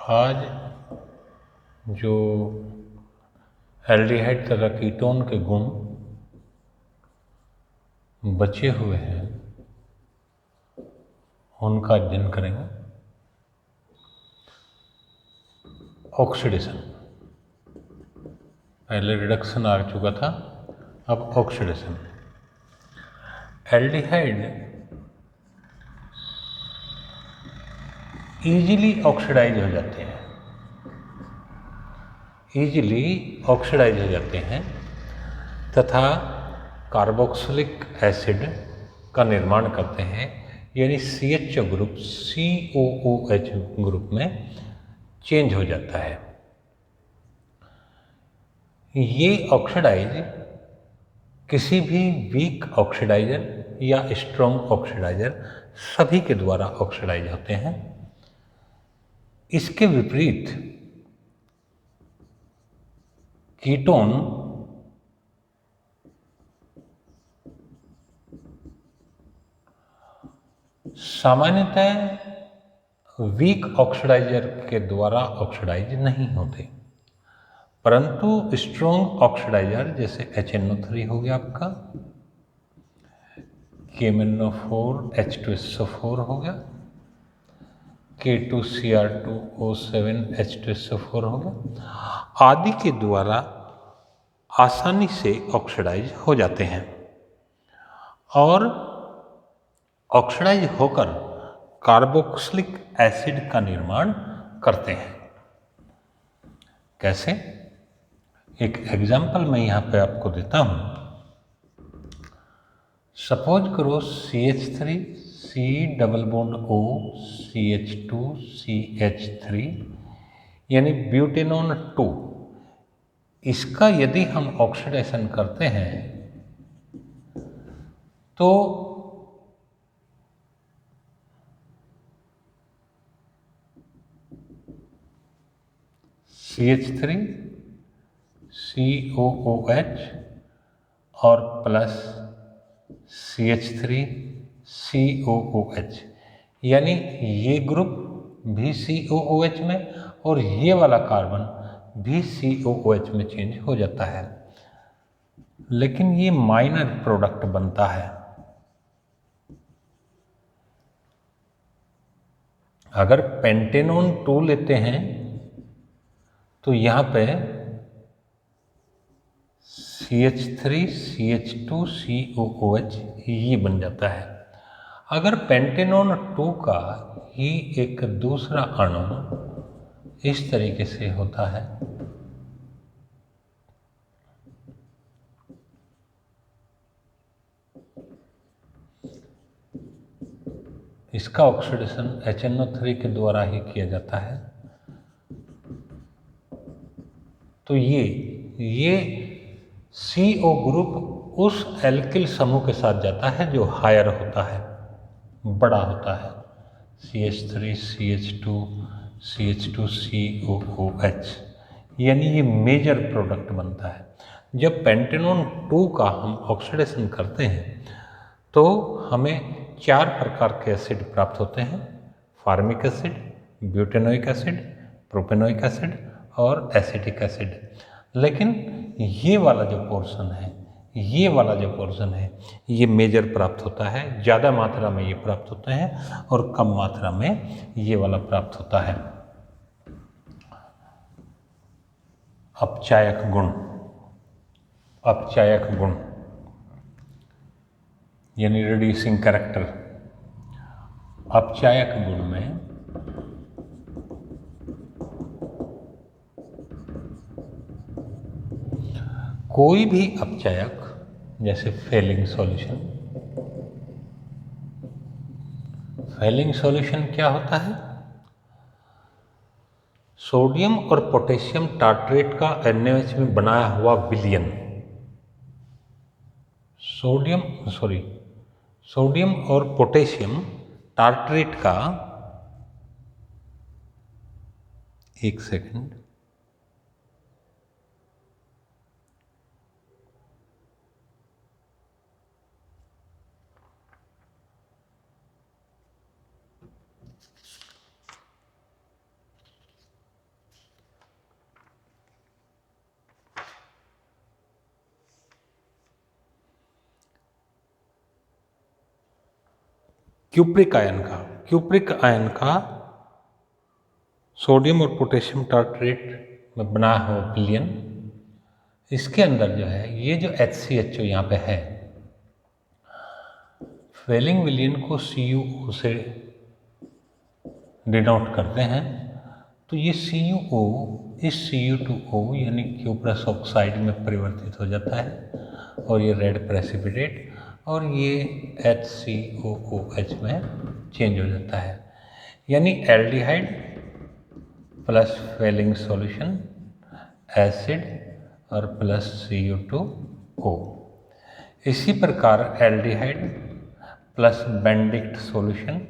आज जो एल्डिहाइड तथा कीटोन के गुण बचे हुए हैं उनका अध्ययन करेंगे। ऑक्सीडेशन, पहले रिडक्शन आ चुका था, अब ऑक्सीडेशन। एल्डिहाइड ईजिली ऑक्सीडाइज हो जाते हैं, तथा कार्बोक्सिलिक एसिड का निर्माण करते हैं, यानी CH ग्रुप COOH ग्रुप में चेंज हो जाता है। ये ऑक्सीडाइज किसी भी वीक ऑक्सीडाइजर या स्ट्रॉन्ग ऑक्सीडाइजर सभी के द्वारा ऑक्सीडाइज होते हैं। इसके विपरीत कीटोन सामान्यतः वीक ऑक्सीडाइजर के द्वारा ऑक्सीडाइज नहीं होते, परंतु स्ट्रॉन्ग ऑक्सीडाइजर जैसे HNO3 हो गया आपका, KMnO4 H2SO4 हो गया, K2Cr2O7 H2SO4 हो गया, आदि के द्वारा आसानी से ऑक्सीडाइज हो जाते हैं और ऑक्सीडाइज होकर कार्बोक्सिलिक एसिड का निर्माण करते हैं। कैसे? एक एग्जाम्पल मैं यहाँ पे आपको देता हूँ। सपोज करो CH3 C double bond O CH2 CH3 यानी ब्यूटेनॉन 2, इसका यदि हम ऑक्सीडेशन करते हैं तो CH3 COOH और प्लस CH3 COOH, यानी ये ग्रुप भी COOH में और ये वाला कार्बन भी COOH में चेंज हो जाता है, लेकिन ये माइनर प्रोडक्ट बनता है। अगर पेंटेनॉन 2 लेते हैं तो यहाँ पे CH3 CH2 COOH ये बन जाता है। अगर पेंटेनॉन 2 का ही एक दूसरा अणु इस तरीके से होता है, इसका ऑक्सीडेशन HNO3 के द्वारा ही किया जाता है, तो ये CO ग्रुप उस एल्किल समूह के साथ जाता है जो हायर होता है, बड़ा होता है, CH3 CH2 CH2 COOH, यानी ये मेजर प्रोडक्ट बनता है। जब पेंटेनॉन 2 का हम ऑक्सीडेशन करते हैं तो हमें 4 प्रकार के एसिड प्राप्त होते हैं: formic acid, butanoic acid, propanoic acid और एसिटिक एसिड। लेकिन ये वाला जो पोर्शन है ये मेजर प्राप्त होता है, ज़्यादा मात्रा में ये प्राप्त होते हैं और कम मात्रा में ये वाला प्राप्त होता है। अपचायक गुण यानी रिड्यूसिंग कैरेक्टर। अपचायक गुण में कोई भी अपचायक, जैसे फेलिंग सॉल्यूशन क्या होता है? सोडियम और पोटेशियम टार्ट्रेट का NaOH में बनाया हुआ विलयन, सोडियम और पोटेशियम टार्ट्रेट का, एक सेकंड, क्यूप्रिक आयन का सोडियम और पोटेशियम टार्ट्रेट में बना हुआ विलयन, इसके अंदर जो है ये जो HCHO यहाँ पे है, फेलिंग विलयन को CuO से डिनोट करते हैं। तो ये CuO इस Cu2O यानी क्यूप्रस ऑक्साइड में परिवर्तित हो जाता है और ये रेड प्रेसिपिटेट और ये HCOOH में चेंज हो जाता है। यानी aldehyde plus Fehling solution, acid और प्लस Cu2O। इसी प्रकार aldehyde plus Benedict solution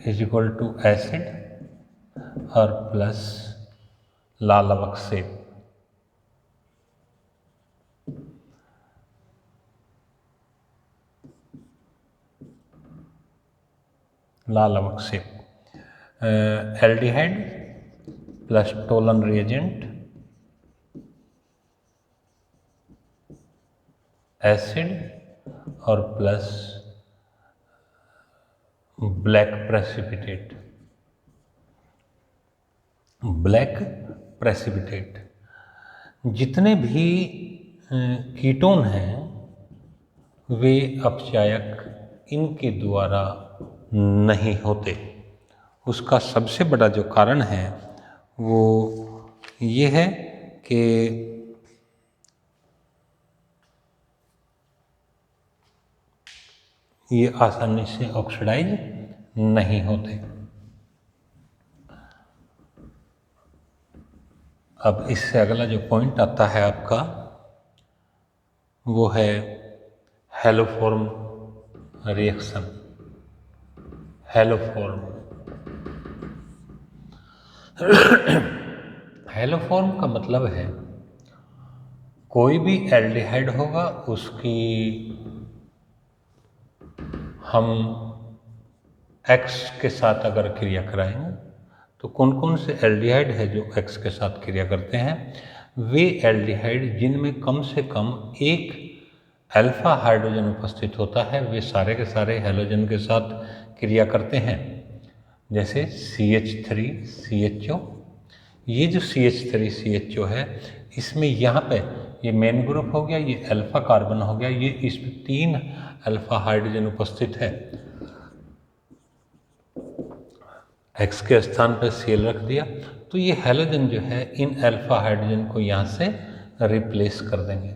is equal to acid और प्लस लाल अवक्षेप। Aldehyde plus Tollens reagent, acid और प्लस ब्लैक प्रेसिपिटेट। जितने भी कीटोन हैं वे अपचायक इनके द्वारा नहीं होते। उसका सबसे बड़ा जो कारण है वो ये है कि ये आसानी से ऑक्सीडाइज नहीं होते। अब इससे अगला जो पॉइंट आता है आपका वो है हैलोफॉर्म रिएक्शन। हैलोफॉर्म का मतलब है कोई भी एल्डिहाइड होगा उसकी हम X के साथ अगर क्रिया कराएंगे तो कौन कौन से एल्डिहाइड है जो X के साथ क्रिया करते हैं? वे एल्डिहाइड जिनमें कम से कम एक अल्फा हाइड्रोजन उपस्थित होता है वे सारे के सारे हैलोजन के साथ क्रिया करते हैं। जैसे CH3CHO, ये जो CH3CHO है इसमें यहाँ पे ये मेन ग्रुप हो गया, ये अल्फा कार्बन हो गया, ये इसमें 3 अल्फा हाइड्रोजन उपस्थित है। X के स्थान पर Cl रख दिया तो ये हैलोजन जो है इन अल्फा हाइड्रोजन को यहाँ से रिप्लेस कर देंगे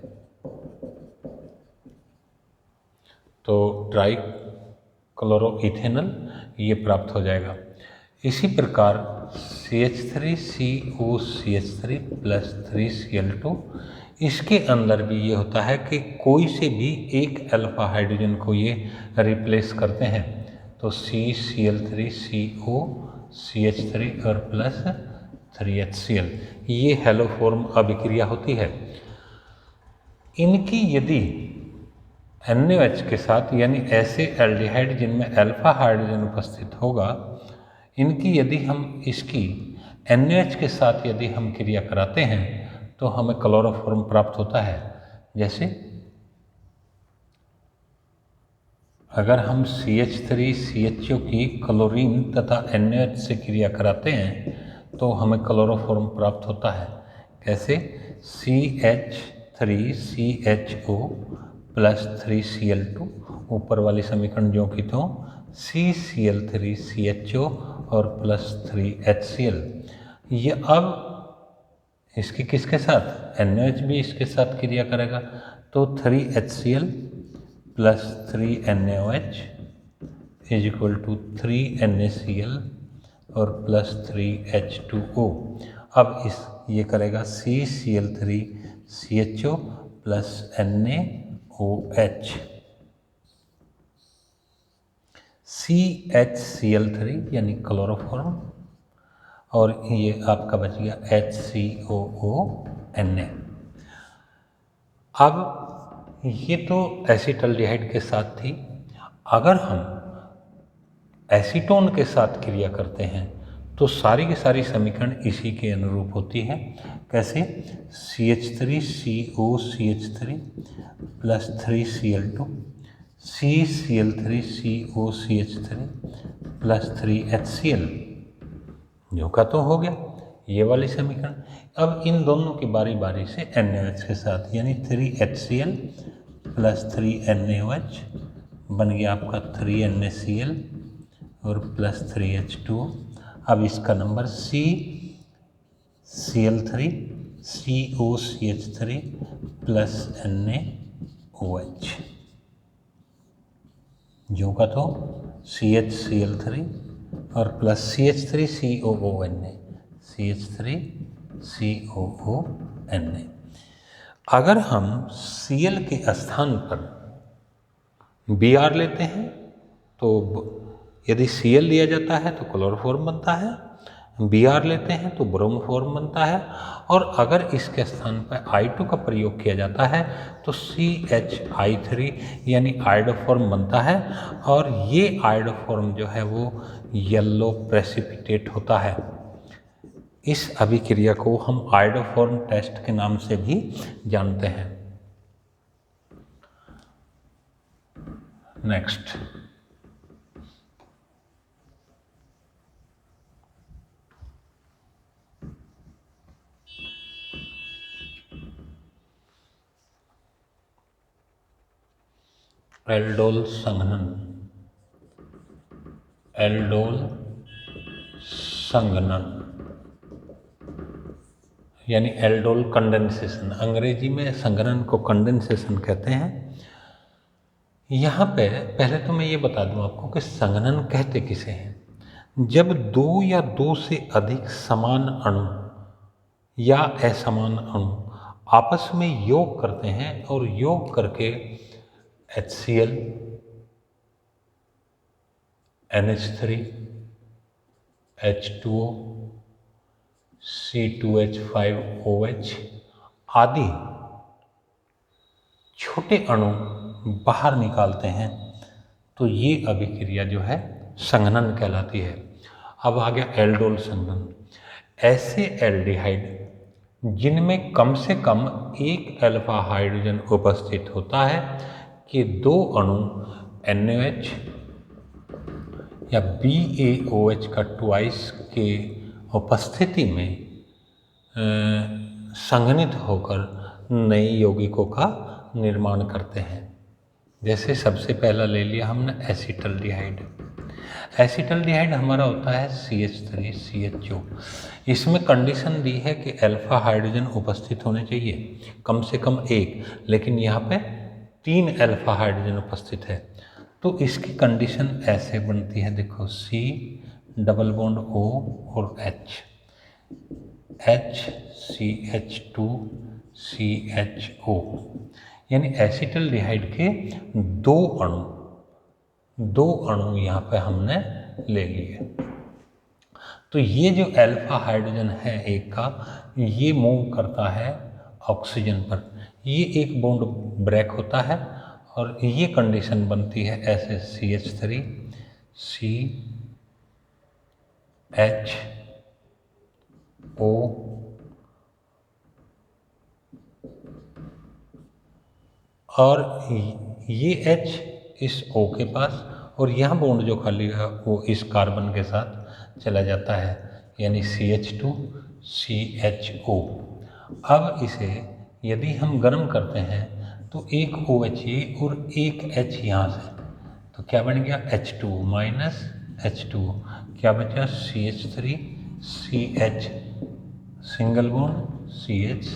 तो ट्राई क्लोरोइथेनॉल ये प्राप्त हो जाएगा। इसी प्रकार CH3COCH3 प्लस 3Cl2, इसके अंदर भी ये होता है कि कोई से भी एक अल्फा हाइड्रोजन को ये रिप्लेस करते हैं तो CCl3COCH3 और प्लस 3HCl, ये हैलोफॉर्म अभिक्रिया होती है। इनकी यदि NaOH के साथ यानी ऐसे एल्डिहाइड जिनमें अल्फा हाइड्रोजन उपस्थित होगा, इनकी यदि हम इसकी NaOH के साथ यदि हम क्रिया कराते हैं तो हमें क्लोरोफॉर्म प्राप्त होता है। जैसे अगर हम CH3CHO की क्लोरीन तथा NaOH से क्रिया कराते हैं तो हमें क्लोरोफॉर्म प्राप्त होता है। कैसे? CH3CHO प्लस 3Cl2, ऊपर वाली समीकरण जो की तो CCl3CHO और प्लस 3HCl। ये अब इसकी किसके साथ? NaOH भी इसके साथ क्रिया करेगा तो 3HCl plus 3NaOH is equal to 3NaCl और प्लस 3H2O। अब ये करेगा CCl3CHO प्लस NaOH, CHCl3 यानी क्लोरोफॉर्म और ये आपका बच गया HCOONA। अब ये तो एसिटल्डिहाइड के साथ थी। अगर हम एसीटोन के साथ क्रिया करते हैं तो सारी की सारी समीकरण इसी के अनुरूप होती है। कैसे? CH3COCH3 plus 3Cl2 CCl3COCH3 plus 3HCl, जो का तो हो गया ये वाली समीकरण। अब इन दोनों की बारी बारी से NaOH के साथ, यानी 3HCl प्लस 3NaOH बन गया आपका 3NaCl और प्लस 3H2O। अब इसका number CCl3 COCH3 plus NaOH, जो का तो CHCl3 और प्लस CH3COONA, CH3COONA। अगर हम Cl के स्थान पर Br लेते हैं तो यदि Cl लिया जाता है तो क्लोरोफॉर्म बनता है, Br लेते हैं तो ब्रोमोफॉर्म बनता है, और अगर इसके स्थान पर I2 का प्रयोग किया जाता है तो CHI3 यानी आयोडोफॉर्म बनता है, और ये आयोडोफॉर्म जो है वो येलो प्रेसिपिटेट होता है। इस अभिक्रिया को हम आयोडोफॉर्म टेस्ट के नाम से भी जानते हैं। नेक्स्ट, एल्डोल संघनन। एल्डोल संघनन यानी एल्डोल कंडेंसेशन, अंग्रेजी में संघनन को कंडेंसेशन कहते हैं। यहाँ पे पहले तो मैं ये बता दूँ आपको कि संघनन कहते किसे हैं। जब दो या दो से अधिक समान अणु या असमान अणु आपस में योग करते हैं और योग करके HCl, NH3, H2O, C2H5OH आदि छोटे अणु बाहर निकालते हैं तो ये अभिक्रिया जो है संघनन कहलाती है। अब आ गया एल्डोल संघनन। ऐसे एल्डिहाइड जिनमें कम से कम एक अल्फा हाइड्रोजन उपस्थित होता है कि दो अणु NaOH या BaOH का ट्वाइस के उपस्थिति में संघनित होकर नए यौगिकों का निर्माण करते हैं। जैसे सबसे पहला ले लिया हमने एसिटल्डिहाइड। एसिटल्डिहाइड हमारा होता है CH3CHO। इसमें कंडीशन दी है कि अल्फा हाइड्रोजन उपस्थित होने चाहिए, कम से कम एक, लेकिन यहाँ पे 3 अल्फा हाइड्रोजन उपस्थित है। तो इसकी कंडीशन ऐसे बनती है, देखो C डबल बॉन्ड O और H CH2CHO, यानी एसिटल्डिहाइड के दो अणु यहाँ पे हमने ले लिए। तो ये जो अल्फा हाइड्रोजन है एक का, ये मूव करता है ऑक्सीजन पर, ये एक बॉन्ड ब्रेक होता है और ये कंडीशन बनती है ऐसे CH3 CHO और ये H इस O के पास, और यहाँ बॉन्ड जो खाली है वो इस कार्बन के साथ चला जाता है, यानी CH2CHO। अब इसे यदि हम गर्म करते हैं तो एक OH ये और एक H यहाँ से, तो क्या बन गया H2O माइनस H2O, क्या बचा CH3CH सिंगल बॉन्ड CH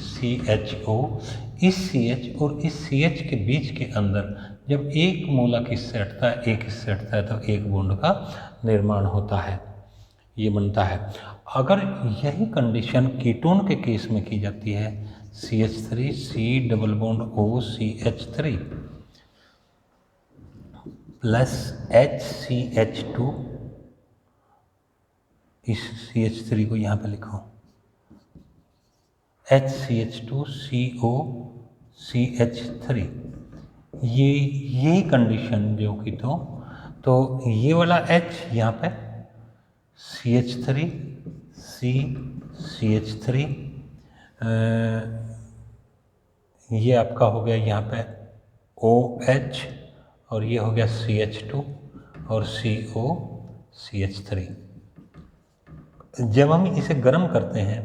इस CH और इस CH के बीच के अंदर जब एक मूलक इससे हटता है, एक इससे हटता है, तो एक बॉन्ड का निर्माण होता है, ये बनता है। अगर यही कंडीशन कीटोन के केस में की जाती है, CH3 C double bond O CH3 plus HCH2, इस CH3 को यहाँ पे लिखो HCH2CO CH3, ये कंडीशन जो कि तो ये वाला H यहाँ पे CH3 CH3 ये आपका हो गया यहाँ पे OH और ये हो गया CH2 और COCH3। जब हम इसे गर्म करते हैं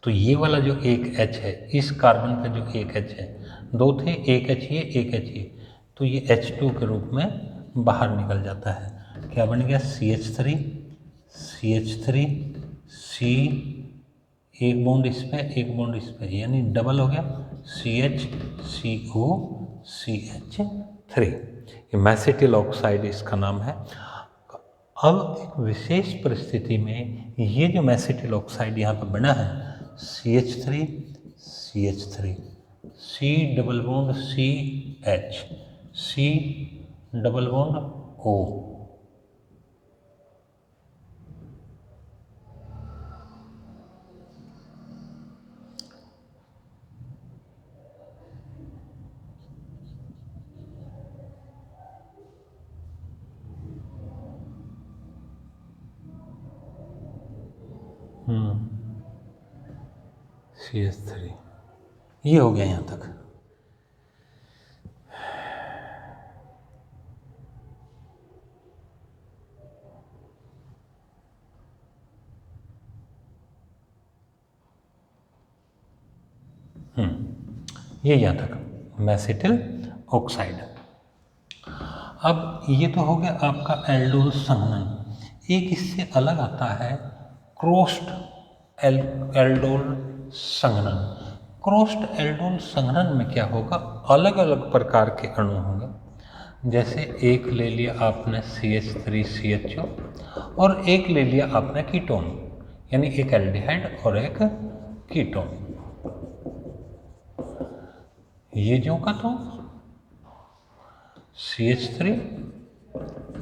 तो ये वाला जो एक H है, इस कार्बन का जो एक H है, दो थे, एक H ये, एक H ये, तो ये H2 के रूप में बाहर निकल जाता है। क्या बन गया? CH3 CH3 C, एक बॉन्ड इस पे, एक बॉन्ड इस पे, यानी डबल हो गया CH COCH3। ये मैसेटिल ऑक्साइड इसका नाम है। अब एक विशेष परिस्थिति में ये जो मैसेटिल ऑक्साइड यहाँ पर बना है CH3 CH3 C double bond CH C double bond O, CH3, ये हो गया यहाँ तक। ये यहाँ तक मैसेटिल ऑक्साइड। अब ये तो हो गया आपका एल्डोल संघनन। एक इससे अलग आता है क्रॉस्ड एल्डोल संघनन। क्रॉस्ड एल्डोल संघनन में क्या होगा? अलग अलग प्रकार के अणु होंगे। जैसे एक ले लिया आपने CH3CHO और एक ले लिया आपने कीटोन, यानी एक एल्डिहाइड और एक कीटोन। ये जो का तो CH3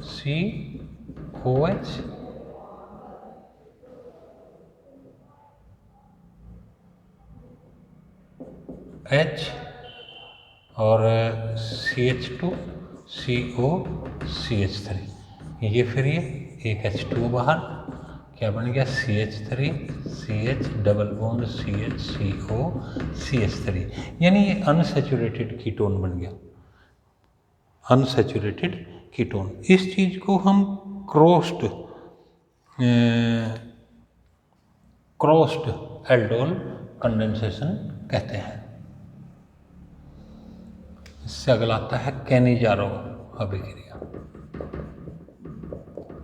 COH H और CH2 COCH3। ये फिर ये एक H2 बाहर, क्या बन गया? CH3 CH double bond CH COCH3, यानी ये अनसैचुरेटेड कीटोन बन गया, अनसैचुरेटेड कीटोन। इस चीज़ को हम क्रॉस्ड एल्डोल कंडेंसेशन कहते हैं। इससे अगला आता है कैनिजारो अभिक्रिया।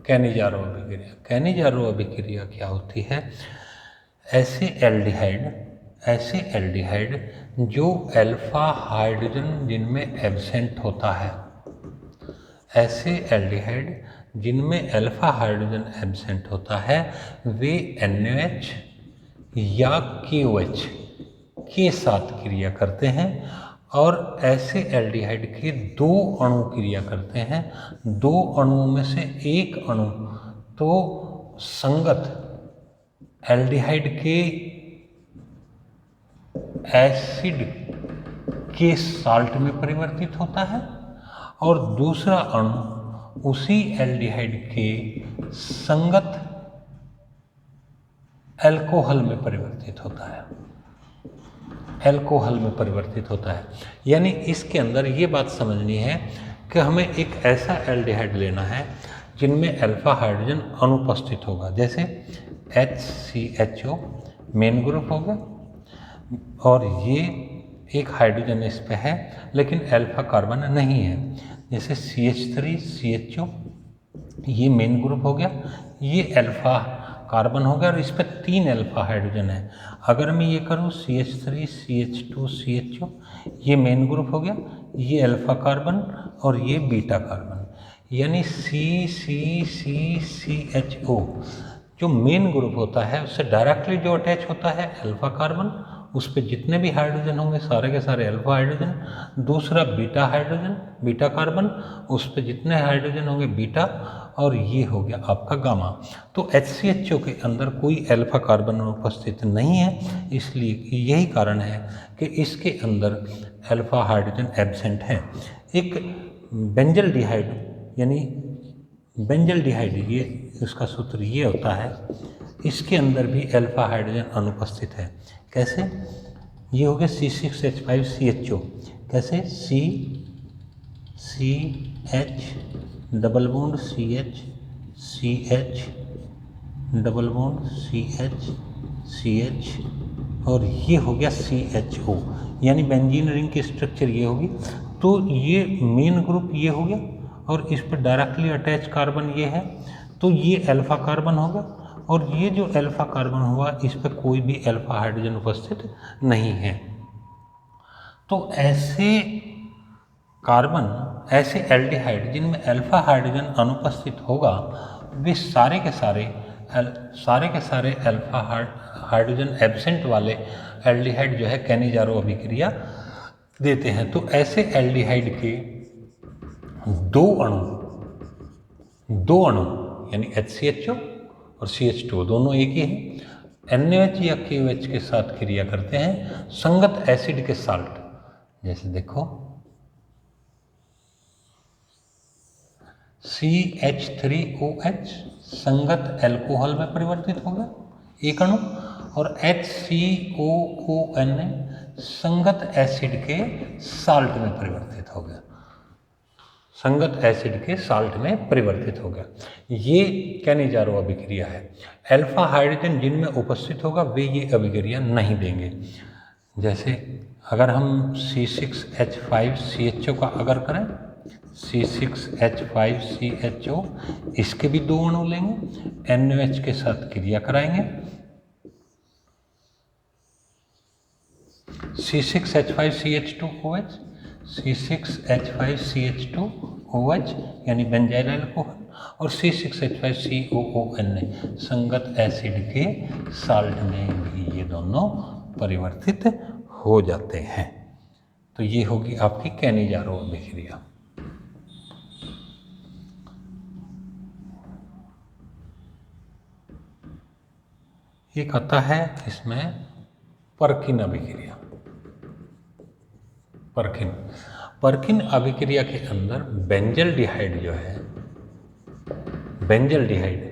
कैनिजारो अभिक्रिया, कैनिजारो अभिक्रिया क्या होती है? ऐसे एल्डिहाइड जो अल्फा हाइड्रोजन जिनमें एब्सेंट होता है, ऐसे एल्डिहाइड जिनमें अल्फा हाइड्रोजन एब्सेंट होता है, वे NaOH या KOH के साथ क्रिया करते हैं। और ऐसे एल्डिहाइड के दो अणु क्रिया करते हैं। दो अणुओं में से एक अणु तो संगत एल्डिहाइड के एसिड के साल्ट में परिवर्तित होता है और दूसरा अणु उसी एल्डिहाइड के संगत अल्कोहल में परिवर्तित होता है, अल्कोहल में परिवर्तित होता है। यानी इसके अंदर ये बात समझनी है कि हमें एक ऐसा एल्डिहाइड लेना है जिनमें अल्फा हाइड्रोजन अनुपस्थित होगा। जैसे HCHO मेन ग्रुप होगा और ये एक हाइड्रोजन इस पे है लेकिन अल्फा कार्बन नहीं है। जैसे CH3CHO ये मेन ग्रुप हो गया, ये अल्फा कार्बन हो गया और इस पर 3 अल्फा हाइड्रोजन है। अगर मैं ये करूँ CH3CH2CHO, ये मेन ग्रुप हो गया, ये अल्फा कार्बन और ये बीटा कार्बन, यानी CCCCHO जो मेन ग्रुप होता है उससे डायरेक्टली जो अटैच होता है अल्फा कार्बन, उस पर जितने भी हाइड्रोजन होंगे सारे के सारे अल्फा हाइड्रोजन। दूसरा बीटा हाइड्रोजन, बीटा कार्बन, उस पर जितने हाइड्रोजन होंगे बीटा, और ये हो गया आपका गामा। तो HCHO के अंदर कोई अल्फा कार्बन उपस्थित नहीं है, इसलिए यही कारण है कि इसके अंदर अल्फा हाइड्रोजन एब्सेंट है। एक बेंजल्डिहाइड यानी बेंजल्डिहाइड, ये इसका सूत्र ये होता है, इसके अंदर भी अल्फा हाइड्रोजन अनुपस्थित है। कैसे? ये हो गया C6H5CHO। कैसे? C H double bond C H, C H double bond C H, और ये हो गया सी एच ओ, यानी बेंजीन रिंग की स्ट्रक्चर ये होगी। तो ये मेन ग्रुप ये हो गया, और इस पर डायरेक्टली अटैच कार्बन ये है, तो ये अल्फा कार्बन होगा, और ये जो अल्फा कार्बन हुआ इस पर कोई भी अल्फा हाइड्रोजन उपस्थित नहीं है। तो ऐसे कार्बन, ऐसे एल्डिहाइड जिनमें अल्फा हाइड्रोजन अनुपस्थित होगा, वे सारे के सारे अल्फा हाइड्रोजन एब्सेंट वाले एल्डिहाइड जो है कैनिजारो अभिक्रिया देते हैं। तो ऐसे एल्डिहाइड के दो अणु यानी HCHO और CH2 दोनों एक ही हैं, NaOH या KOH के साथ क्रिया करते हैं संगत एसिड के साल्ट। जैसे देखो CH3OH संगत अल्कोहल में परिवर्तित हो गया एक अणु, और HCOON संगत एसिड के साल्ट में परिवर्तित हो गया, संगत एसिड के साल्ट में परिवर्तित हो गया। ये कैनिजारो अभिक्रिया है। अल्फा हाइड्रोजन जिनमें उपस्थित होगा वे ये अभिक्रिया नहीं देंगे। जैसे अगर हम C6H5CHO का अगर करें, C6H5CHO, इसके भी दो अणु लेंगे, NaOH के साथ क्रिया कराएंगे, C6H5CH2OH, C6H5CH2OH यानी बेंजाइल अल्कोहल, और C6H5COON संगत एसिड के साल्ट में भी ये दोनों परिवर्तित हो जाते हैं। तो ये होगी आपकी कैनिजारो अभिक्रिया। एक आता है इसमें पर्किन अभिक्रिया। पर्किन अभिक्रिया के अंदर बेंजल्डिहाइड जो है, बेंजल्डिहाइड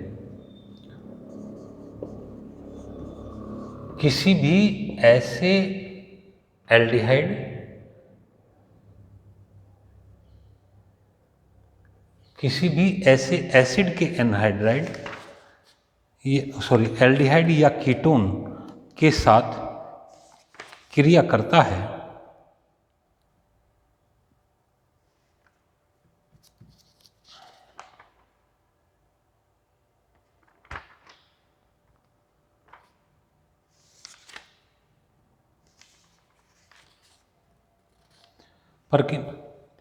किसी भी ऐसे एल्डिहाइड किसी भी ऐसे एसिड के एनहाइड्राइड एल्डिहाइड या कीटोन के साथ क्रिया करता है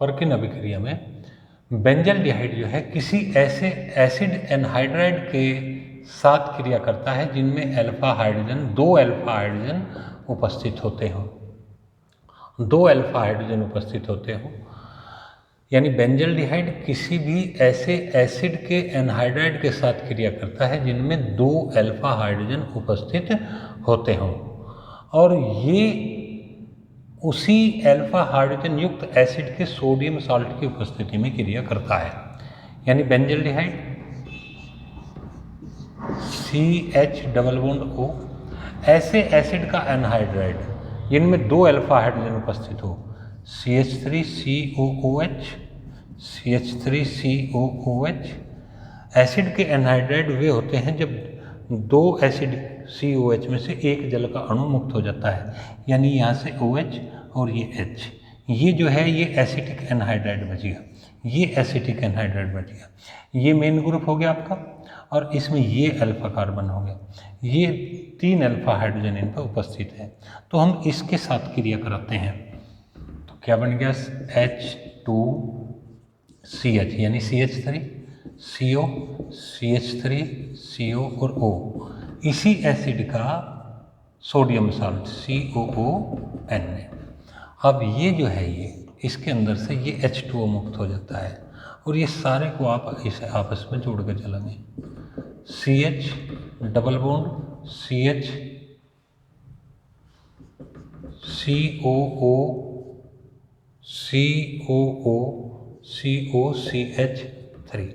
पर्किन अभिक्रिया में बेंजल्डिहाइड जो है किसी ऐसे एसिड एनहाइड्राइड के साथ क्रिया करता है जिनमें अल्फा हाइड्रोजन, दो अल्फा हाइड्रोजन उपस्थित होते हों, यानी बेंजल्डिहाइड किसी भी ऐसे एसिड के एनहाइड्राइड के साथ क्रिया करता है जिनमें दो अल्फा हाइड्रोजन उपस्थित होते हों, और ये उसी अल्फा हाइड्रोजन युक्त एसिड के सोडियम साल्ट की उपस्थिति में क्रिया करता है। यानी benzaldehyde CH double bond O ऐसे एसिड का एनहाइड्राइड जिनमें दो अल्फा हाइड्रोजन उपस्थित हो, CH3COOH एसिड के एनहाइड्राइड वे होते हैं जब दो एसिड COH में से एक जल का अणु मुक्त हो जाता है, यानी यहाँ से OH और ये H, ये जो है ये एसिटिक एनहाइड्राइड बच गया, ये एसिटिक एनहाइड्राइड बच गया, ये मेन ग्रुप हो गया आपका, और इसमें ये अल्फा कार्बन हो गया, ये तीन अल्फा हाइड्रोजन इन पर उपस्थित है। तो हम इसके साथ क्रिया कराते हैं, तो क्या बन गया H2CH यानी CH3 CO, CH3 CO और O, इसी एसिड का सोडियम साल्ट COON। अब ये जो है ये इसके अंदर से ये H2O मुक्त हो जाता है, और ये सारे को आप इसे आपस में जोड़ कर चलेंगे, CH double bond CH COOCH3,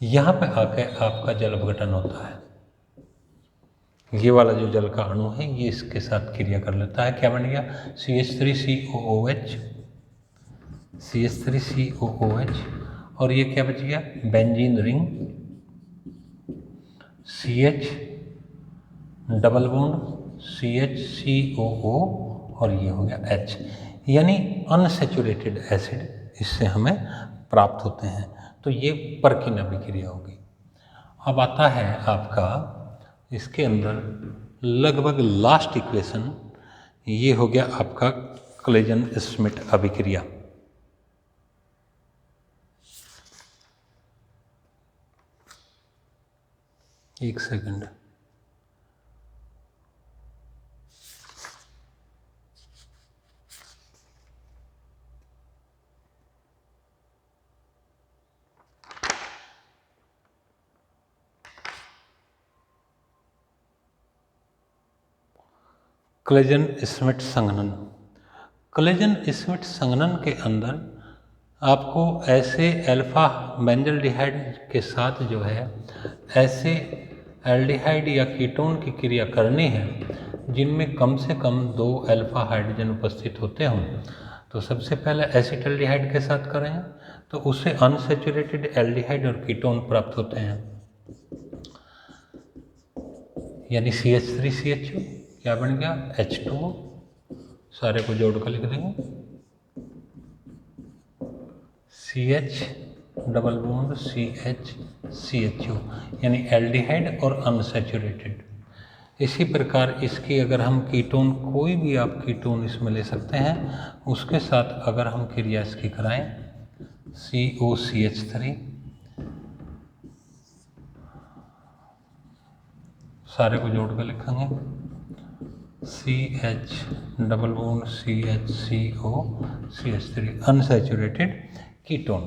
यहाँ पे आकर आपका जल अपघटन होता है। ये वाला जो जल का अणु है ये इसके साथ क्रिया कर लेता है, क्या बन गया CH3COOH CH3COOH, और ये क्या बच गया, benzene ring, CH double bond CHCOO, और ये हो गया H, यानी अनसैचुरेटेड एसिड इससे हमें प्राप्त होते हैं। तो ये पर्किन अभिक्रिया होगी। अब आता है आपका इसके अंदर लगभग लास्ट इक्वेशन, ये हो गया आपका क्लेजन स्मिट अभिक्रिया। एक सेकंड, क्लेजन स्मिट संघनन। क्लेजन स्मिट संघनन के अंदर आपको ऐसे अल्फा बेंजल्डिहाइड के साथ जो है ऐसे एल्डिहाइड या कीटोन की क्रिया करनी है जिनमें कम से कम 2 अल्फा हाइड्रोजन उपस्थित होते हों। तो सबसे पहले एसिटल्डिहाइड के साथ करेंगे तो उससे अनसैचुरेटेड एल्डिहाइड और कीटोन प्राप्त होते हैं, यानी CH3CHO क्या बन गया, H2O, सारे को जोड़ कर लिख देंगे, CH डबल बॉन्ड CHCHO, यानी एल्डिहाइड और अनसैचुरेटेड। इसी प्रकार इसकी अगर हम कीटोन, कोई भी आप कीटोन इसमें ले सकते हैं, उसके साथ अगर हम क्रिया इसकी कराएं COCH3, सारे को जोड़ कर लिखेंगे CH double bond CHCO CH3, unsaturated ketone.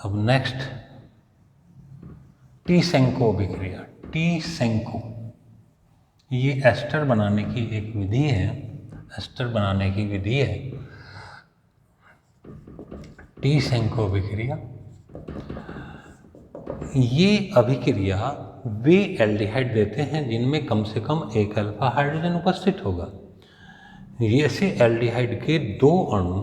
अब नेक्स्ट टी-सेंको अभिक्रिया। टी-सेंको ये एस्टर बनाने की एक विधि है, एस्टर बनाने की विधि है टी-सेंको अभिक्रिया। ये अभिक्रिया वे एल्डिहाइड देते हैं जिनमें कम से कम 1 अल्फा हाइड्रोजन उपस्थित होगा। ऐसे एल्डिहाइड के 2 अणु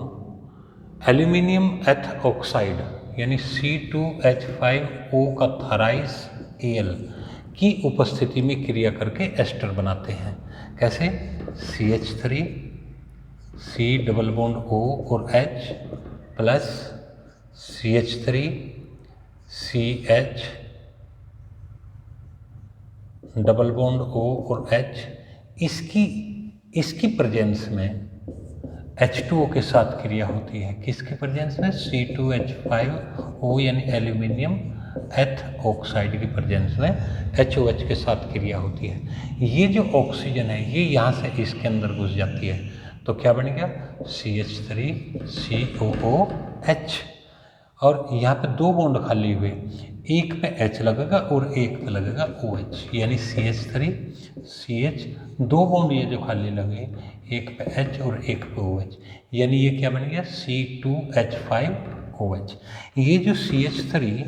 एल्यूमिनियम एथ ऑक्साइड यानी C2H5O का थराइस Al की उपस्थिति में क्रिया करके एस्टर बनाते हैं। कैसे, CH3 C double bond O और H plus CH3 CH double bond O और H, इसकी प्रेजेंस में H2O के साथ क्रिया होती है। किसकी प्रेजेंस में, C2H5O यानी एल्यूमिनियम एथ ऑक्साइड की प्रेजेंस में HOH के साथ क्रिया होती है। ये जो ऑक्सीजन है ये यहाँ से इसके अंदर घुस जाती है, तो क्या बन गया, CH3COOH, और यहाँ पे 2 बॉन्ड खाली हुए, एक पे H लगेगा और एक पे लगेगा OH, यानी CH3 CH, 2 बॉन्ड ये जो खाली लगे, एक पे H और एक पे OH, यानी ये क्या बन गया, C2H5OH। ये जो CH3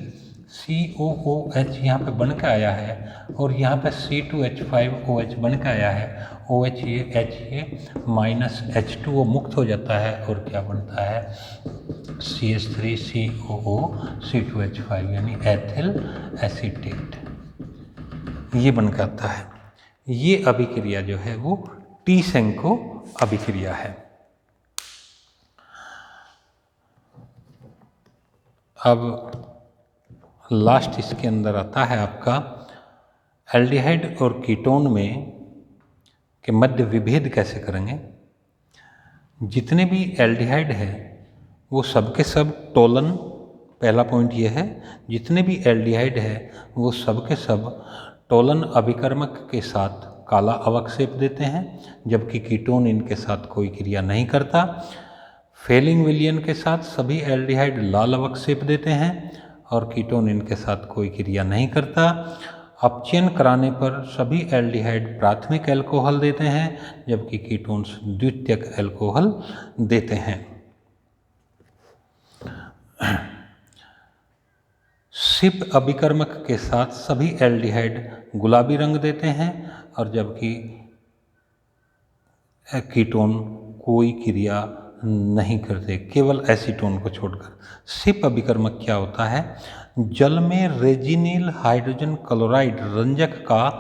COOH यहाँ पे बन के आया है और यहाँ पे C2H5OH बन के आया है, OH ये H ये माइनस H2O मुक्त हो जाता है और क्या बनता है, CH3COO C2H5 यानी एथिल एसीटेट, ये बन के आता है। ये अभिक्रिया जो है वो टी-सेंको अभिक्रिया है। अब लास्ट इसके अंदर आता है आपका एल्डिहाइड और कीटोन में के मध्य विभेद कैसे करेंगे। जितने भी एल्डिहाइड है वो सब के सब टोलन, पहला पॉइंट ये है, जितने भी एल्डिहाइड है वो सब के सब टोलन अभिकर्मक के साथ काला अवक्षेप देते हैं, जबकि कीटोन इनके साथ कोई क्रिया नहीं करता। फेलिंग विलयन के साथ सभी एल्डिहाइड लाल अवक्षेप देते हैं और कीटोन इनके साथ कोई क्रिया नहीं करता। अपचयन कराने पर सभी एल्डिहाइड प्राथमिक एल्कोहल देते हैं, जबकि कीटोन्स द्वितीयक एल्कोहल देते हैं। सिप अभिकर्मक के साथ सभी एल्डिहाइड गुलाबी रंग देते हैं और जबकि कीटोन कोई क्रिया नहीं करते, केवल एसीटोन को छोड़कर। सिप अभिकर्मक क्या होता है? जल में रेजिनिल हाइड्रोजन क्लोराइड रंजक का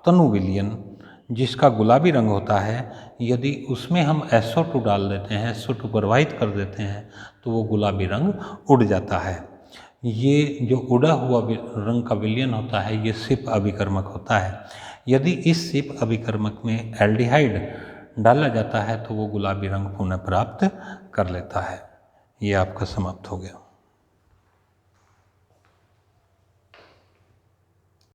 तनु विलयन, जिसका गुलाबी रंग होता है, यदि उसमें हम SO2 डाल देते हैं, SO2 प्रवाहित कर देते हैं, तो वो गुलाबी रंग उड़ जाता है। ये जो उड़ा हुआ रंग का विलयन होता है, ये सिप अभिकर्मक होता है। यदि इस सिप अभिकर्मक में एल्डिहाइड डाला जाता है तो वो गुलाबी रंग पुनः प्राप्त कर लेता है। ये आपका समाप्त हो गया।